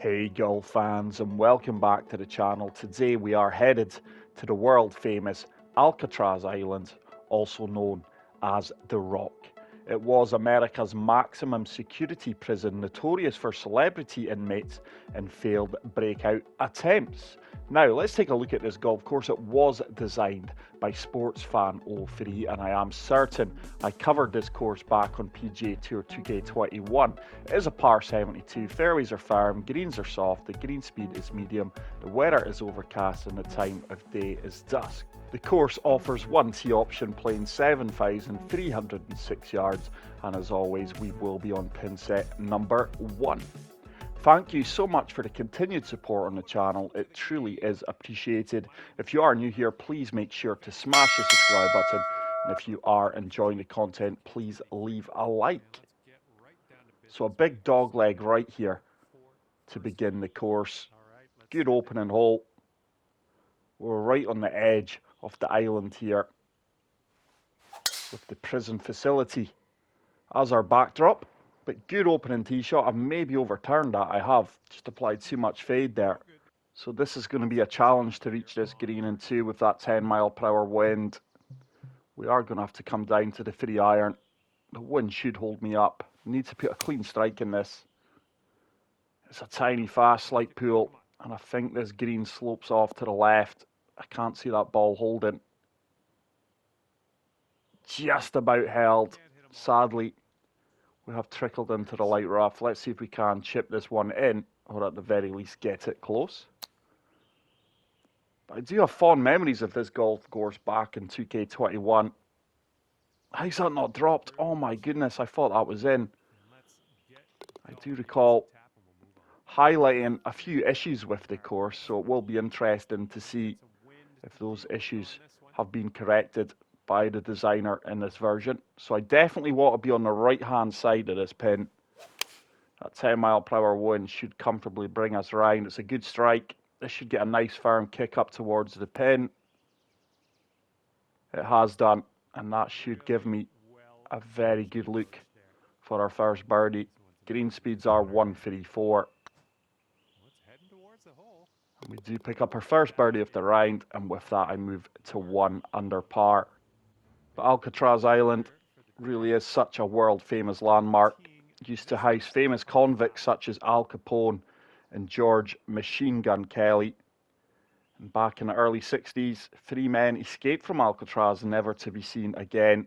Hey golf fans, and welcome back to the channel. Today we are headed to the world famous Alcatraz Island, also known as The Rock. It was America's maximum security prison, notorious for celebrity inmates and failed breakout attempts. Now let's take a look at this golf course. It was designed by SportsFan03, and I am certain I covered this course back on PGA Tour 2K21. It is a par 72, fairways are firm, greens are soft, the green speed is medium, the weather is overcast and the time of day is dusk. The course offers one tee option playing 7,306 yards, and as always we will be on pin set number 1. Thank you so much for the continued support on the channel. It truly is appreciated. If you are new here, please make sure to smash the subscribe button. And if you are enjoying the content, please leave a like. So a big dog leg right here to begin the course. Good opening hole. We're right on the edge of the island here with the prison facility as our backdrop. But good opening tee shot. I've maybe overturned that. I have just applied too much fade there. So this is going to be a challenge to reach this green in 2 with that 10-mile-per-hour wind. We are going to have to come down to the 3 iron. The wind should hold me up. Need to put a clean strike in this. It's a tiny, fast, slight pool, and I think this green slopes off to the left. I can't see that ball holding. Just about held. Sadly, we have trickled into the light rough. Let's see if we can chip this one in, or at the very least get it close. But I do have fond memories of this golf course back in 2K21. How's that not dropped? Oh my goodness, I thought that was in. I do recall highlighting a few issues with the course, so it will be interesting to see if those issues have been corrected by the designer in this version. So I definitely want to be on the right hand side of this pin. That 10-mile-per-hour wind should comfortably bring us around. It's a good strike. This should get a nice firm kick up towards the pin. It has done, and that should give me a very good look for our first birdie. Green speeds are 134. And we do pick up our first birdie of the round, and with that I move to 1 under par. But Alcatraz Island really is such a world-famous landmark. It used to house famous convicts such as Al Capone and George Machine Gun Kelly. And back in the early 60s, 3 men escaped from Alcatraz, never to be seen again.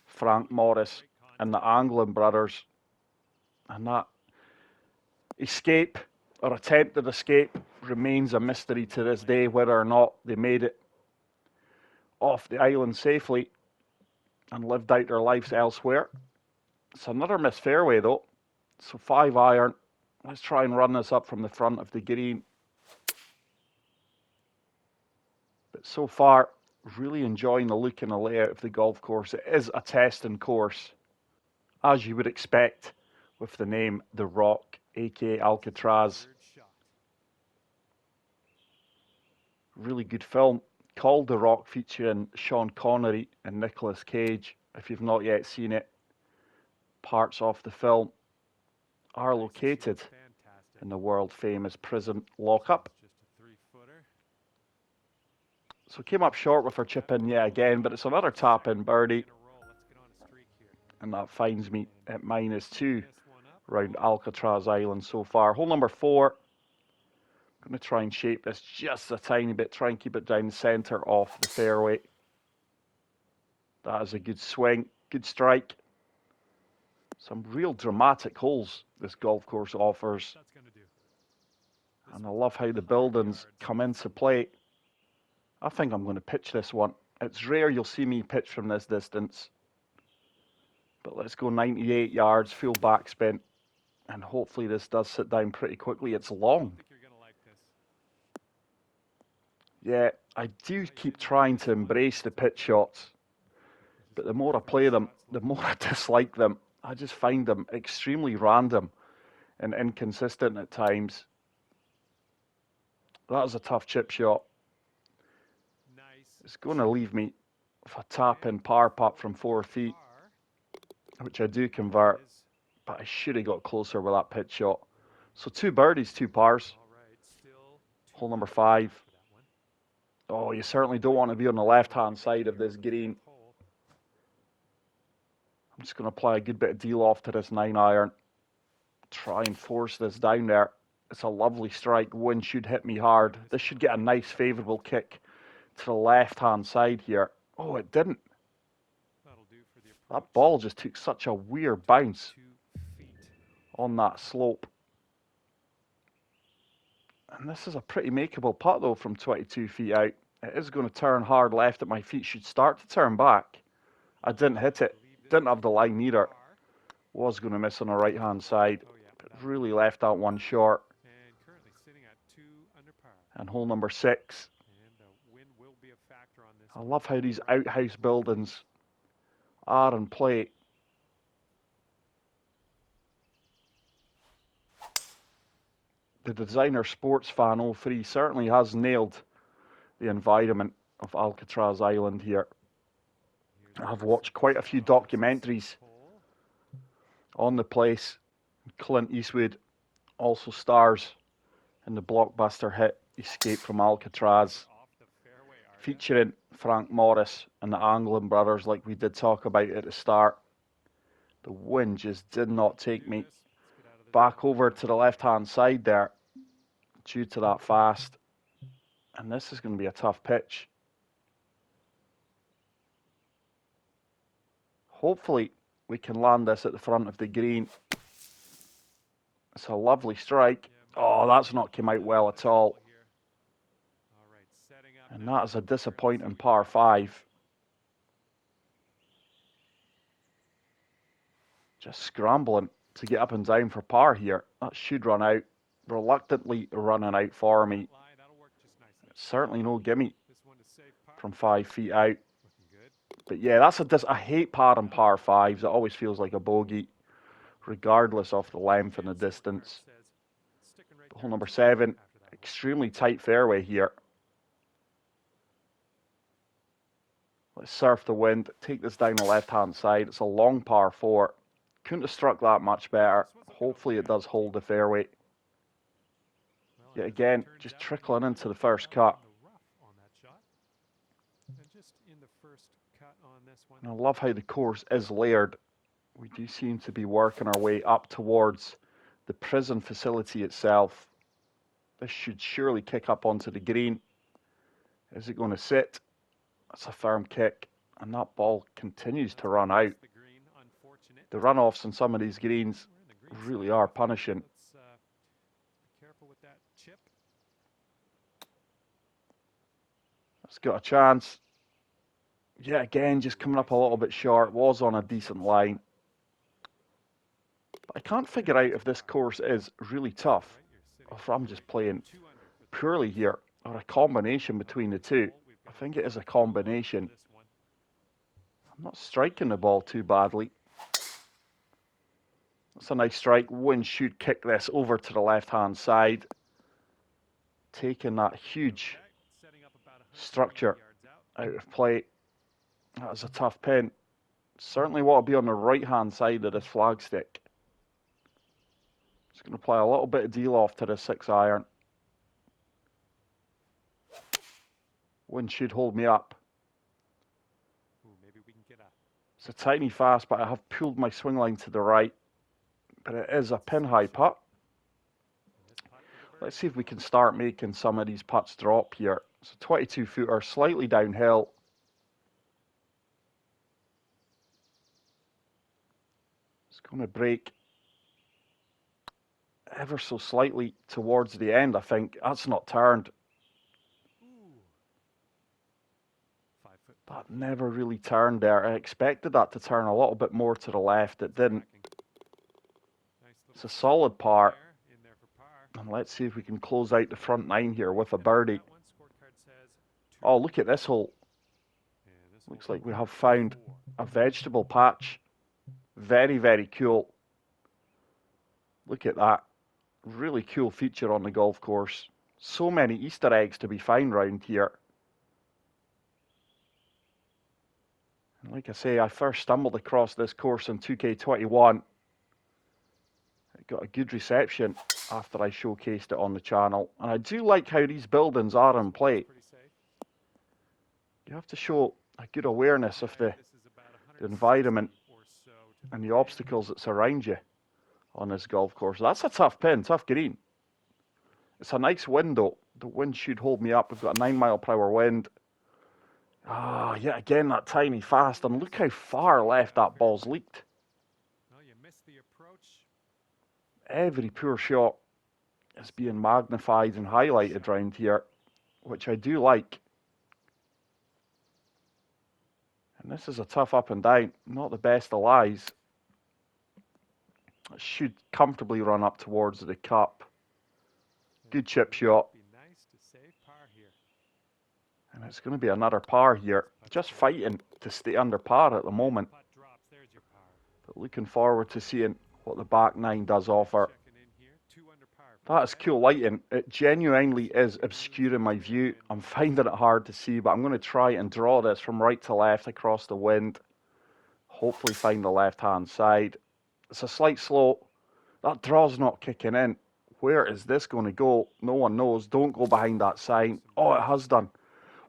Frank Morris and the Anglin brothers. And that escape, or attempted escape, remains a mystery to this day, whether or not they made it off the island safely and lived out their lives elsewhere. It's another missed fairway though. So 5 iron. Let's try and run this up from the front of the green. But so far, really enjoying the look and the layout of the golf course. It is a testing course, as you would expect, with the name The Rock, aka Alcatraz. Really good film called The Rock, featuring Sean Connery and Nicolas Cage. If you've not yet seen it, parts of the film are located in the world famous prison lockup. So came up short with our chip in yet again, but it's another tap in birdie, and that finds me at -2 around Alcatraz Island so far. Hole number 4. I'm going to try and shape this just a tiny bit, try and keep it down the centre of the fairway. That is a good swing, good strike. Some real dramatic holes this golf course offers. And I love how the buildings come into play. I think I'm going to pitch this one. It's rare you'll see me pitch from this distance. But let's go 98 yards, full backspin. And hopefully this does sit down pretty quickly. It's long. Yeah, I do keep trying to embrace the pitch shots. But the more I play them, the more I dislike them. I just find them extremely random and inconsistent at times. That is a tough chip shot. It's going to leave me with a tap-in par putt from 4 feet, which I do convert. But I should have got closer with that pitch shot. So 2 birdies, 2 pars. Hole number 5. Oh, you certainly don't want to be on the left-hand side of this green. I'm just going to apply a good bit of deal off to this 9-iron. Try and force this down there. It's a lovely strike. Wind should hit me hard. This should get a nice favourable kick to the left-hand side here. Oh, it didn't. That ball just took such a weird bounce on that slope. And this is a pretty makeable putt, though, from 22 feet out. It is going to turn hard left at my feet. Should start to turn back. I didn't hit it. Didn't have the line either. Was going to miss on the right-hand side. But really left that one short. And hole number 6. I love how these outhouse buildings are in play. The designer sports fan 03 certainly has nailed the environment of Alcatraz Island here. I've watched quite a few documentaries on the place. Clint Eastwood also stars in the blockbuster hit Escape from Alcatraz, featuring Frank Morris and the Anglin brothers, like we did talk about at the start. The wind just did not take me back over to the left-hand side there due to that fast. And this is going to be a tough pitch. Hopefully we can land this at the front of the green. It's a lovely strike. Oh, that's not come out well at all. And that is a disappointing par 5. Just scrambling to get up and down for par here. That should run out. Reluctantly running out for me. Certainly no gimme from 5 feet out. But yeah, that's I hate par and par 5s. It always feels like a bogey, regardless of the length and the distance. Hole number 7, extremely tight fairway here. Let's surf the wind, take this down the left-hand side. It's a long par 4. Couldn't have struck that much better. Hopefully it does hold the fairway. Yet again, just trickling into the first cut. And I love how the course is layered. We do seem to be working our way up towards the prison facility itself. This should surely kick up onto the green. Is it going to sit? That's a firm kick. And that ball continues to run out. The runoffs on some of these greens really are punishing. It's got a chance. Yeah, again, just coming up a little bit short. Was on a decent line. But I can't figure out if this course is really tough, or if I'm just playing poorly here, or a combination between the two. I think it is a combination. I'm not striking the ball too badly. That's a nice strike. Wind should kick this over to the left-hand side. Taking that huge structure out of play. That is a tough pin. Certainly want to be on the right-hand side of this flagstick. Just going to apply a little bit of deal off to the 6-iron. Wind should hold me up. It's a tiny fast, but I have pulled my swing line to the right. But it is a pin-high putt. Let's see if we can start making some of these putts drop here. It's a 22-footer, slightly downhill. It's going to break ever so slightly towards the end, I think. That's not turned. That never really turned there. I expected that to turn a little bit more to the left. It didn't. It's a solid par. And let's see if we can close out the front 9 here with a birdie. Oh, look at this hole. Looks like we have found a vegetable patch. Very, very cool. Look at that. Really cool feature on the golf course. So many Easter eggs to be found around here. And like I say, I first stumbled across this course in 2K21. It got a good reception after I showcased it on the channel. And I do like how these buildings are in play. You have to show a good awareness of the environment and the obstacles that surround you on this golf course. That's a tough pin, tough green. It's a nice wind though. The wind should hold me up. We've got a 9 mile per hour wind. Ah, yet again that tiny fast, and look how far left that ball's leaked. Every poor shot is being magnified and highlighted around here, which I do like. And this is a tough up and down, not the best of lies. It should comfortably run up towards the cup. Good chip shot. And it's going to be another par here. Just fighting to stay under par at the moment. But looking forward to seeing what the back nine does offer. That is cool lighting. It genuinely is obscuring my view. I'm finding it hard to see, but I'm going to try and draw this from right to left across the wind. Hopefully find the left-hand side. It's a slight slope. That draw's not kicking in. Where is this going to go? No one knows. Don't go behind that sign. Oh, it has done.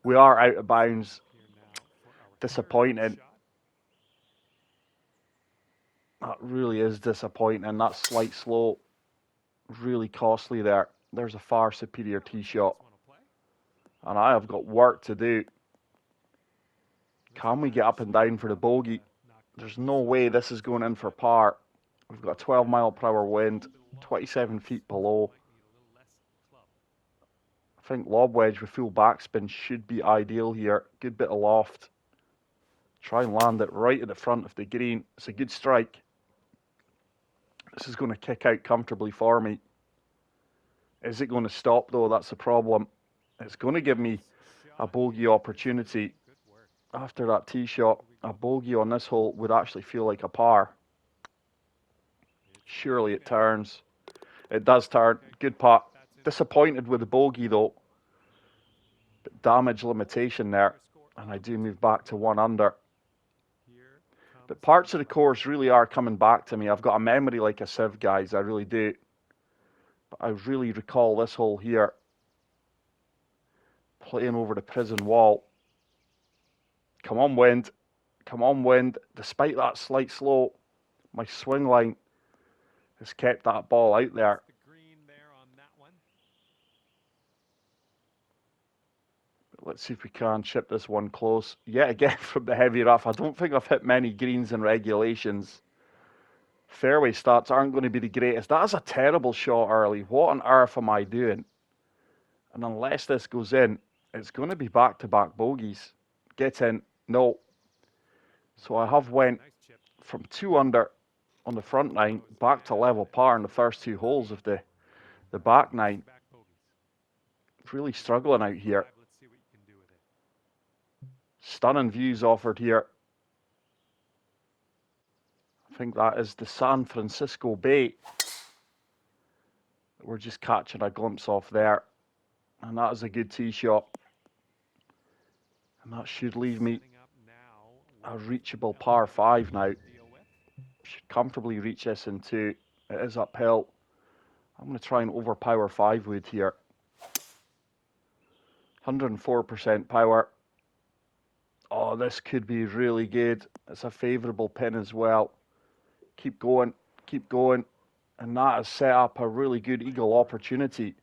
We are out of bounds. Disappointing. That really is disappointing. That slight slope. Really costly there. There's a far superior tee shot. And I have got work to do. Can we get up and down for the bogey? There's no way this is going in for par. We've got a 12 mile per hour wind, 27 feet below. I think lob wedge with full backspin should be ideal here. Good bit of loft. Try and land it right at the front of the green. It's a good strike. This is going to kick out comfortably for me. Is it going to stop though? That's the problem. It's going to give me a bogey opportunity. After that tee shot, a bogey on this hole would actually feel like a par. Surely it turns. It does turn. Good putt. Disappointed with the bogey though. But damage limitation there. And I do move back to 1 under. But parts of the course really are coming back to me. I've got a memory like a sieve, guys. I really do. But I really recall this hole here. Playing over the prison wall. Come on, wind. Come on, wind. Despite that slight slope, my swing line has kept that ball out there. Let's see if we can chip this one close. Yet again from the heavy rough. I don't think I've hit many greens in regulations. Fairway starts aren't going to be the greatest. That is a terrible shot early. What on earth am I doing? And unless this goes in, it's going to be back-to-back bogeys. Get in. No. So I have went from 2 under on the front nine back to level par in the first 2 holes of the back nine. Really struggling out here. Stunning views offered here. I think that is the San Francisco Bay. We're just catching a glimpse off there. And that is a good tee shot. And that should leave me a reachable par 5 now. Should comfortably reach this in 2. It is uphill. I'm going to try and overpower 5 wood here. 104% power. Oh, this could be really good. It's a favourable pin as well. Keep going, keep going. And that has set up a really good eagle opportunity.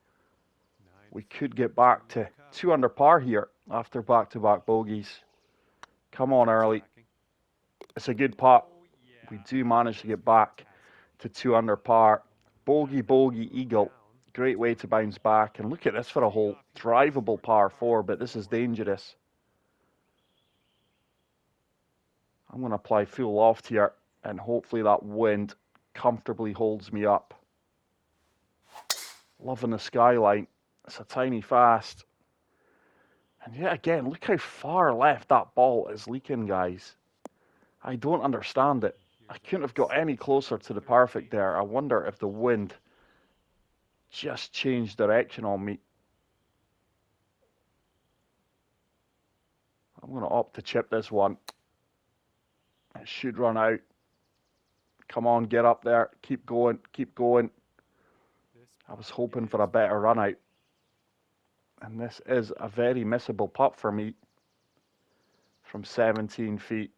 We could get back to 2 under par here after back-to-back bogeys. Come on, early. It's a good putt. We do manage to get back to 2 under par. Bogey, bogey, eagle. Great way to bounce back. And look at this for a hole. Drivable par 4, but this is dangerous. I'm going to apply full loft here, and hopefully that wind comfortably holds me up. Loving the skyline. It's a tiny fast. And yet again, look how far left that ball is leaking, guys. I don't understand it. I couldn't have got any closer to the perfect there. I wonder if the wind just changed direction on me. I'm going to opt to chip this one. It should run out. Come on, get up there. Keep going, keep going. I was hoping for a better run out. And this is a very missable putt for me from 17 feet.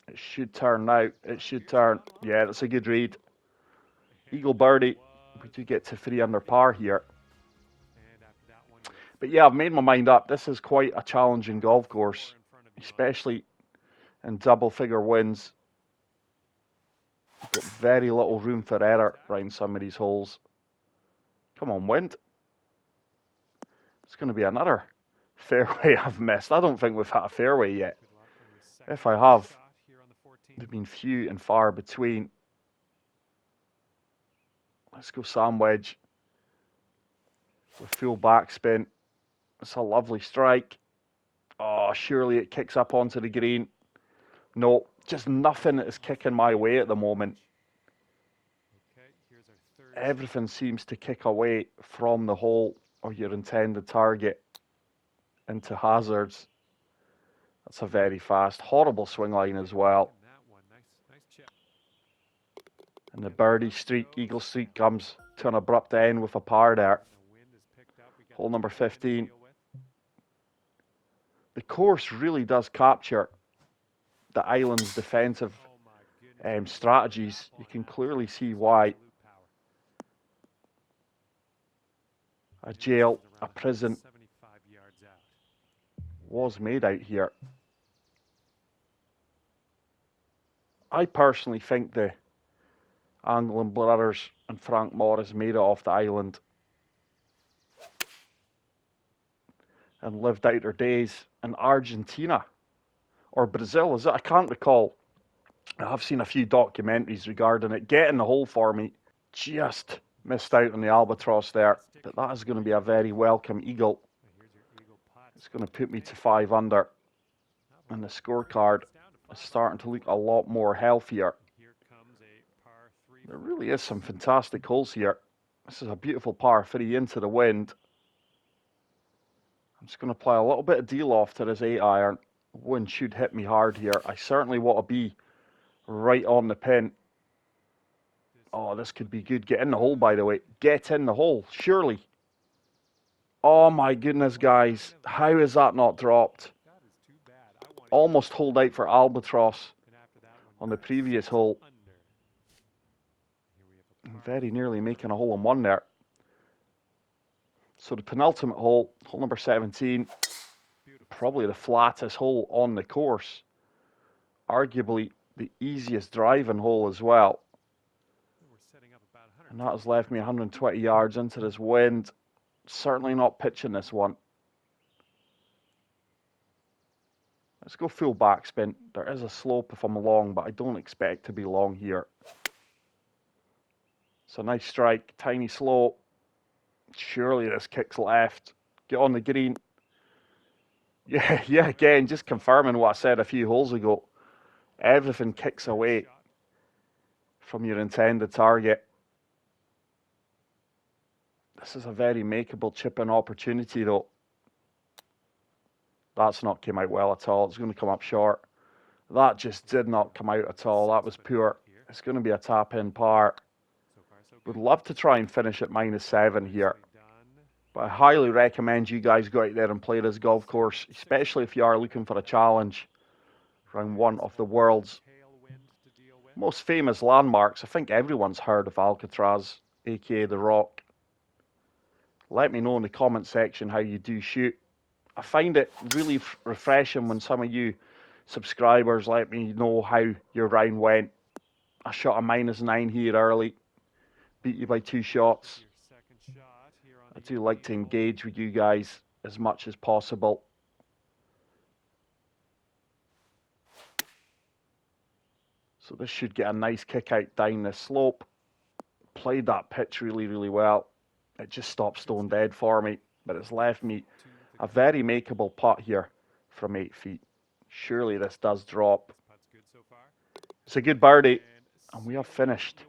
It should turn now. It should turn. Yeah, that's a good read. Eagle birdie. We do get to 3 under par here. But yeah, I've made my mind up. This is quite a challenging golf course, especially in double-figure wins. Got very little room for error around some of these holes. Come on, wind. It's going to be another fairway I've missed. I don't think we've had a fairway yet. If I have, they've been few and far between. Let's go sand wedge with full backspin. It's a lovely strike. Oh, surely it kicks up onto the green. No, just nothing is kicking my way at the moment. Everything seems to kick away from the hole or your intended target into hazards. That's a very fast, horrible swing line as well. And the birdie streak, eagle streak comes to an abrupt end with a par there. Hole number 15. The course really does capture the island's defensive strategies. You can clearly see why a jail, a prison was made out here. I personally think the Anglin brothers and Frank Morris made it off the island and lived out their days in Argentina or Brazil, is it? I can't recall. I've seen a few documentaries regarding it. Getting the hole for me, just missed out on the albatross there, but that is going to be a very welcome eagle. It's going to put me to 5 under, and the scorecard is starting to look a lot more healthier. There really is some fantastic holes here. This is a beautiful par 3 into the wind. I'm just going to apply a little bit of D-loft to this 8 iron. Wind should hit me hard here. I certainly want to be right on the pin. Oh, this could be good. Get in the hole, by the way. Get in the hole, surely. Oh my goodness, guys. How is that not dropped? Almost holed out for albatross on the previous hole. Very nearly making a hole in one there. So the penultimate hole, hole number 17, probably the flattest hole on the course. Arguably the easiest driving hole as well. And that has left me 120 yards into this wind. Certainly not pitching this one. Let's go full backspin. There is a slope if I'm long, but I don't expect to be long here. It's a nice strike, tiny slope. Surely this kicks left. Get on the green. Yeah, again, just confirming what I said a few holes ago. Everything kicks away from your intended target. This is a very makeable chip-in opportunity, though. That's not came out well at all. It's going to come up short. That just did not come out at all. That was poor. It's going to be a tap-in par. Would love to try and finish at -7 here. But I highly recommend you guys go out there and play this golf course, especially if you are looking for a challenge around one of the world's most famous landmarks. I think everyone's heard of Alcatraz, aka The Rock. Let me know in the comment section how you do shoot. I find it really refreshing when some of you subscribers let me know how your round went. I shot a -9 here early. Beat you by 2 shots. I do like to engage with you guys as much as possible. So this should get a nice kick out down this slope. Played that pitch really, really well. It just stopped stone dead for me, but it's left me a very makeable putt here from 8 feet. Surely this does drop. It's a good birdie, and we have finished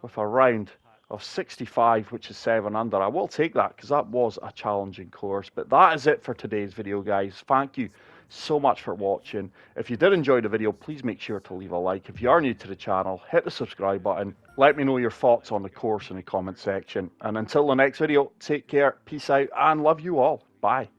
with a round of 65, which is 7 under. I will take that because that was a challenging course. But that is it for today's video, guys. Thank you so much for watching. If you did enjoy the video, please make sure to leave a like. If you are new to the channel, hit the subscribe button. Let me know your thoughts on the course in the comment section. And until the next video, take care, peace out, and love you all. Bye.